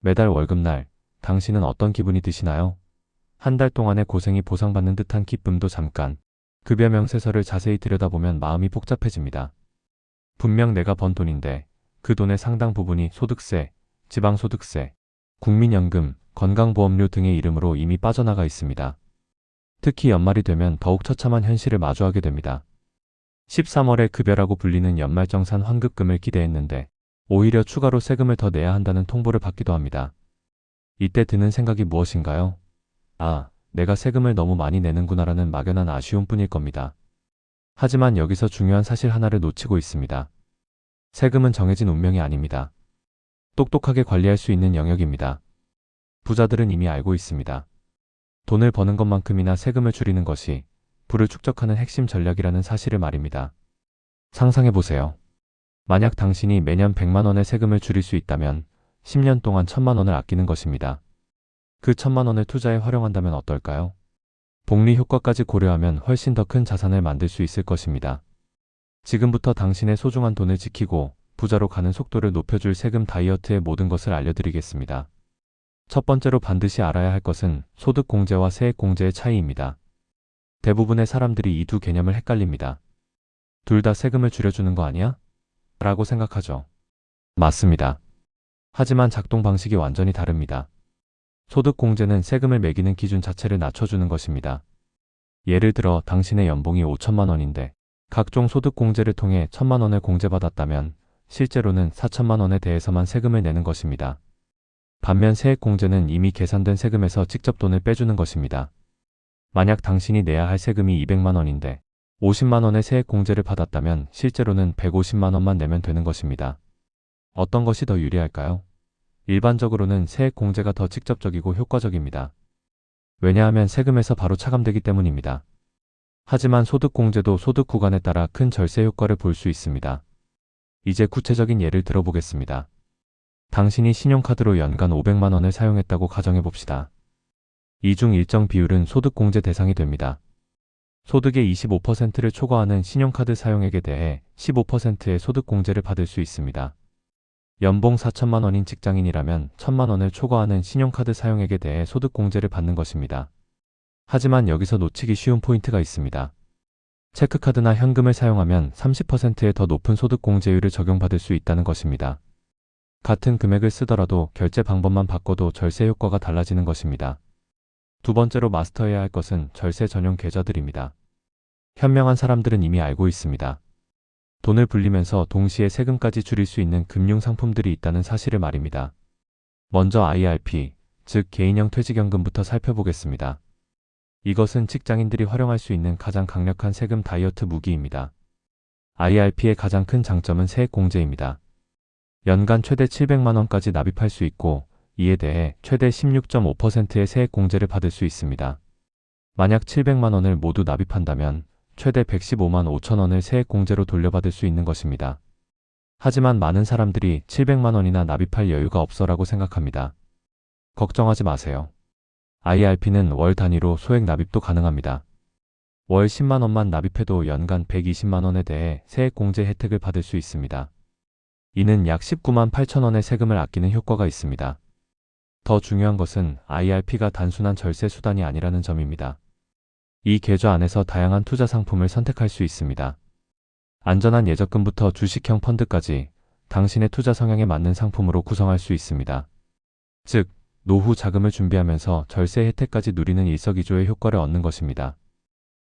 매달 월급날, 당신은 어떤 기분이 드시나요? 한 달 동안의 고생이 보상받는 듯한 기쁨도 잠깐. 급여 명세서를 자세히 들여다보면 마음이 복잡해집니다. 분명 내가 번 돈인데 그 돈의 상당 부분이 소득세, 지방소득세, 국민연금, 건강보험료 등의 이름으로 이미 빠져나가 있습니다. 특히 연말이 되면 더욱 처참한 현실을 마주하게 됩니다. 13월에 급여라고 불리는 연말정산 환급금을 기대했는데 오히려 추가로 세금을 더 내야 한다는 통보를 받기도 합니다. 이때 드는 생각이 무엇인가요? 아, 내가 세금을 너무 많이 내는구나라는 막연한 아쉬움뿐일 겁니다. 하지만 여기서 중요한 사실 하나를 놓치고 있습니다. 세금은 정해진 운명이 아닙니다. 똑똑하게 관리할 수 있는 영역입니다. 부자들은 이미 알고 있습니다. 돈을 버는 것만큼이나 세금을 줄이는 것이 부를 축적하는 핵심 전략이라는 사실을 말입니다. 상상해보세요. 만약 당신이 매년 100만 원의 세금을 줄일 수 있다면 10년 동안 1000만 원을 아끼는 것입니다. 그 1000만 원을 투자에 활용한다면 어떨까요? 복리 효과까지 고려하면 훨씬 더 큰 자산을 만들 수 있을 것입니다. 지금부터 당신의 소중한 돈을 지키고 부자로 가는 속도를 높여줄 세금 다이어트의 모든 것을 알려드리겠습니다. 첫 번째로 반드시 알아야 할 것은 소득공제와 세액공제의 차이입니다. 대부분의 사람들이 이 두 개념을 헷갈립니다. 둘 다 세금을 줄여주는 거 아니야? 라고 생각하죠. 맞습니다. 하지만 작동 방식이 완전히 다릅니다. 소득공제는 세금을 매기는 기준 자체를 낮춰주는 것입니다. 예를 들어 당신의 연봉이 5천만 원인데 각종 소득공제를 통해 1000만 원을 공제받았다면 실제로는 4천만 원에 대해서만 세금을 내는 것입니다. 반면 세액공제는 이미 계산된 세금에서 직접 돈을 빼주는 것입니다. 만약 당신이 내야 할 세금이 200만 원인데 50만 원의 세액공제를 받았다면 실제로는 150만 원만 내면 되는 것입니다. 어떤 것이 더 유리할까요? 일반적으로는 세액공제가 더 직접적이고 효과적입니다. 왜냐하면 세금에서 바로 차감되기 때문입니다. 하지만 소득공제도 소득 구간에 따라 큰 절세 효과를 볼 수 있습니다. 이제 구체적인 예를 들어보겠습니다. 당신이 신용카드로 연간 500만 원을 사용했다고 가정해봅시다. 이 중 일정 비율은 소득공제 대상이 됩니다. 소득의 25%를 초과하는 신용카드 사용액에 대해 15%의 소득공제를 받을 수 있습니다. 연봉 4천만 원인 직장인이라면 1000만 원을 초과하는 신용카드 사용액에 대해 소득공제를 받는 것입니다. 하지만 여기서 놓치기 쉬운 포인트가 있습니다. 체크카드나 현금을 사용하면 30%의 더 높은 소득공제율을 적용받을 수 있다는 것입니다. 같은 금액을 쓰더라도 결제 방법만 바꿔도 절세 효과가 달라지는 것입니다. 두 번째로 마스터해야 할 것은 절세 전용 계좌들입니다. 현명한 사람들은 이미 알고 있습니다. 돈을 불리면서 동시에 세금까지 줄일 수 있는 금융 상품들이 있다는 사실을 말입니다. 먼저 IRP, 즉 개인형 퇴직연금부터 살펴보겠습니다. 이것은 직장인들이 활용할 수 있는 가장 강력한 세금 다이어트 무기입니다. IRP의 가장 큰 장점은 세액공제입니다. 연간 최대 700만 원까지 납입할 수 있고 이에 대해 최대 16.5%의 세액공제를 받을 수 있습니다. 만약 700만 원을 모두 납입한다면 최대 115만 5천 원을 세액공제로 돌려받을 수 있는 것입니다. 하지만 많은 사람들이 700만 원이나 납입할 여유가 없어라고 생각합니다. 걱정하지 마세요. IRP는 월 단위로 소액 납입도 가능합니다. 월 10만 원만 납입해도 연간 120만 원에 대해 세액공제 혜택을 받을 수 있습니다. 이는 약 19만 8천 원의 세금을 아끼는 효과가 있습니다. 더 중요한 것은 IRP가 단순한 절세 수단이 아니라는 점입니다. 이 계좌 안에서 다양한 투자 상품을 선택할 수 있습니다. 안전한 예적금부터 주식형 펀드까지 당신의 투자 성향에 맞는 상품으로 구성할 수 있습니다. 즉, 노후 자금을 준비하면서 절세 혜택까지 누리는 일석이조의 효과를 얻는 것입니다.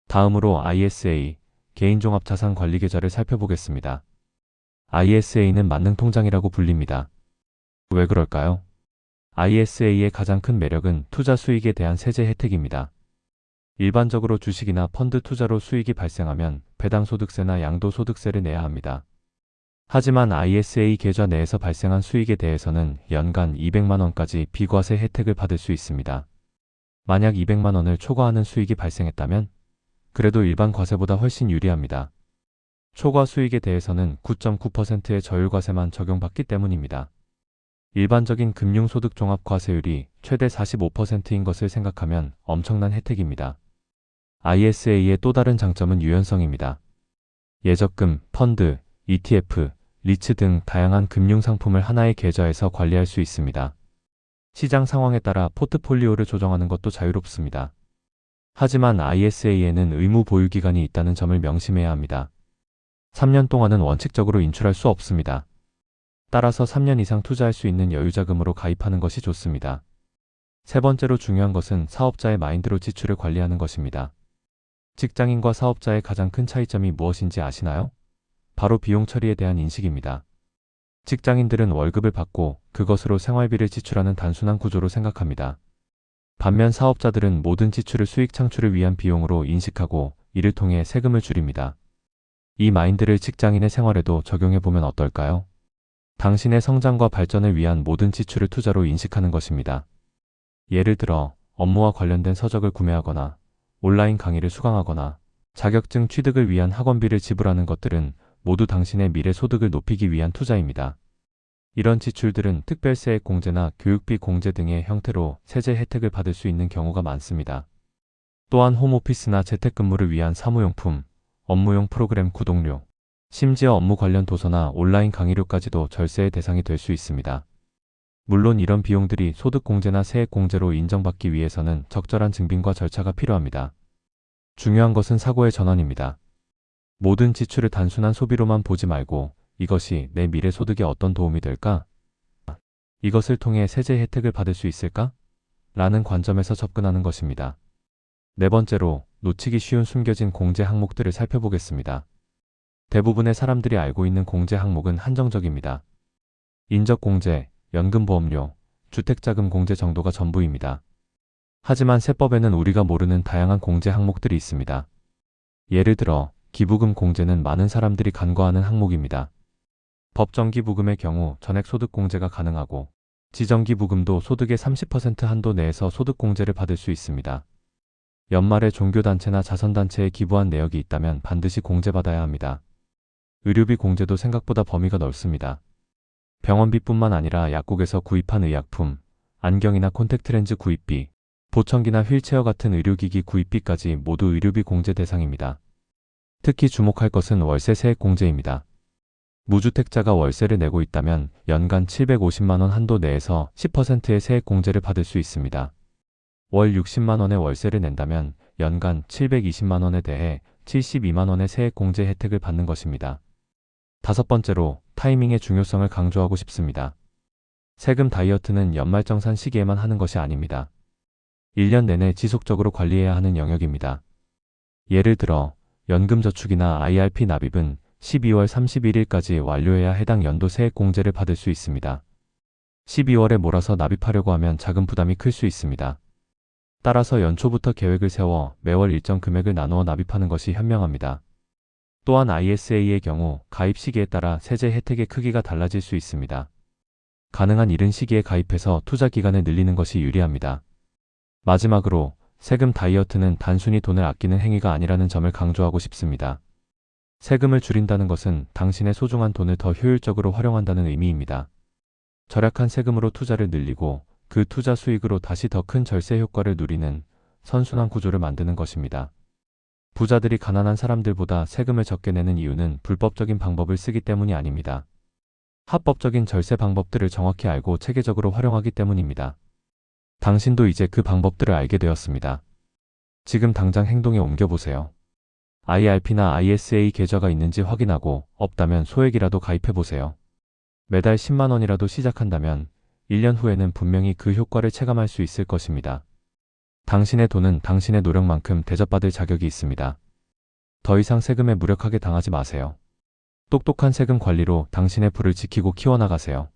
다음으로 ISA, 개인종합자산관리계좌를 살펴보겠습니다. ISA는 만능통장이라고 불립니다. 왜 그럴까요? ISA의 가장 큰 매력은 투자 수익에 대한 세제 혜택입니다. 일반적으로 주식이나 펀드 투자로 수익이 발생하면 배당소득세나 양도소득세를 내야 합니다. 하지만 ISA 계좌 내에서 발생한 수익에 대해서는 연간 200만 원까지 비과세 혜택을 받을 수 있습니다. 만약 200만 원을 초과하는 수익이 발생했다면 그래도 일반 과세보다 훨씬 유리합니다. 초과 수익에 대해서는 9.9%의 저율과세만 적용받기 때문입니다. 일반적인 금융소득 종합과세율이 최대 45%인 것을 생각하면 엄청난 혜택입니다. ISA의 또 다른 장점은 유연성입니다. 예적금, 펀드, ETF, 리츠 등 다양한 금융상품을 하나의 계좌에서 관리할 수 있습니다. 시장 상황에 따라 포트폴리오를 조정하는 것도 자유롭습니다. 하지만 ISA에는 의무 보유 기간이 있다는 점을 명심해야 합니다. 3년 동안은 원칙적으로 인출할 수 없습니다. 따라서 3년 이상 투자할 수 있는 여유자금으로 가입하는 것이 좋습니다. 세 번째로 중요한 것은 사업자의 마인드로 지출을 관리하는 것입니다. 직장인과 사업자의 가장 큰 차이점이 무엇인지 아시나요? 바로 비용 처리에 대한 인식입니다. 직장인들은 월급을 받고 그것으로 생활비를 지출하는 단순한 구조로 생각합니다. 반면 사업자들은 모든 지출을 수익 창출을 위한 비용으로 인식하고 이를 통해 세금을 줄입니다. 이 마인드를 직장인의 생활에도 적용해 보면 어떨까요? 당신의 성장과 발전을 위한 모든 지출을 투자로 인식하는 것입니다. 예를 들어 업무와 관련된 서적을 구매하거나 온라인 강의를 수강하거나 자격증 취득을 위한 학원비를 지불하는 것들은 모두 당신의 미래 소득을 높이기 위한 투자입니다. 이런 지출들은 특별세액 공제나 교육비 공제 등의 형태로 세제 혜택을 받을 수 있는 경우가 많습니다. 또한 홈오피스나 재택근무를 위한 사무용품, 업무용 프로그램 구독료, 심지어 업무 관련 도서나 온라인 강의료까지도 절세의 대상이 될 수 있습니다. 물론 이런 비용들이 소득공제나 세액공제로 인정받기 위해서는 적절한 증빙과 절차가 필요합니다. 중요한 것은 사고의 전환입니다. 모든 지출을 단순한 소비로만 보지 말고 이것이 내 미래 소득에 어떤 도움이 될까? 이것을 통해 세제 혜택을 받을 수 있을까? 라는 관점에서 접근하는 것입니다. 네 번째로 놓치기 쉬운 숨겨진 공제 항목들을 살펴보겠습니다. 대부분의 사람들이 알고 있는 공제 항목은 한정적입니다. 인적공제, 연금보험료, 주택자금 공제 정도가 전부입니다. 하지만 세법에는 우리가 모르는 다양한 공제 항목들이 있습니다. 예를 들어 기부금 공제는 많은 사람들이 간과하는 항목입니다. 법정기부금의 경우 전액소득공제가 가능하고 지정기부금도 소득의 30% 한도 내에서 소득공제를 받을 수 있습니다. 연말에 종교단체나 자선단체에 기부한 내역이 있다면 반드시 공제받아야 합니다. 의료비 공제도 생각보다 범위가 넓습니다. 병원비뿐만 아니라 약국에서 구입한 의약품, 안경이나 콘택트렌즈 구입비, 보청기나 휠체어 같은 의료기기 구입비까지 모두 의료비 공제 대상입니다. 특히 주목할 것은 월세 세액 공제입니다. 무주택자가 월세를 내고 있다면 연간 750만원 한도 내에서 10%의 세액 공제를 받을 수 있습니다. 월 60만원의 월세를 낸다면 연간 720만원에 대해 72만원의 세액 공제 혜택을 받는 것입니다. 다섯 번째로 타이밍의 중요성을 강조하고 싶습니다. 세금 다이어트는 연말정산 시기에만 하는 것이 아닙니다. 1년 내내 지속적으로 관리해야 하는 영역입니다. 예를 들어 연금저축이나 IRP 납입은 12월 31일까지 완료해야 해당 연도 세액 공제를 받을 수 있습니다. 12월에 몰아서 납입하려고 하면 자금 부담이 클 수 있습니다. 따라서 연초부터 계획을 세워 매월 일정 금액을 나누어 납입하는 것이 현명합니다. 또한 ISA의 경우 가입 시기에 따라 세제 혜택의 크기가 달라질 수 있습니다. 가능한 이른 시기에 가입해서 투자 기간을 늘리는 것이 유리합니다. 마지막으로 세금 다이어트는 단순히 돈을 아끼는 행위가 아니라는 점을 강조하고 싶습니다. 세금을 줄인다는 것은 당신의 소중한 돈을 더 효율적으로 활용한다는 의미입니다. 절약한 세금으로 투자를 늘리고 그 투자 수익으로 다시 더 큰 절세 효과를 누리는 선순환 구조를 만드는 것입니다. 부자들이 가난한 사람들보다 세금을 적게 내는 이유는 불법적인 방법을 쓰기 때문이 아닙니다. 합법적인 절세 방법들을 정확히 알고 체계적으로 활용하기 때문입니다. 당신도 이제 그 방법들을 알게 되었습니다. 지금 당장 행동에 옮겨보세요. IRP나 ISA 계좌가 있는지 확인하고 없다면 소액이라도 가입해보세요. 매달 10만원이라도 시작한다면 1년 후에는 분명히 그 효과를 체감할 수 있을 것입니다. 당신의 돈은 당신의 노력만큼 대접받을 자격이 있습니다. 더 이상 세금에 무력하게 당하지 마세요. 똑똑한 세금 관리로 당신의 부를 지키고 키워나가세요.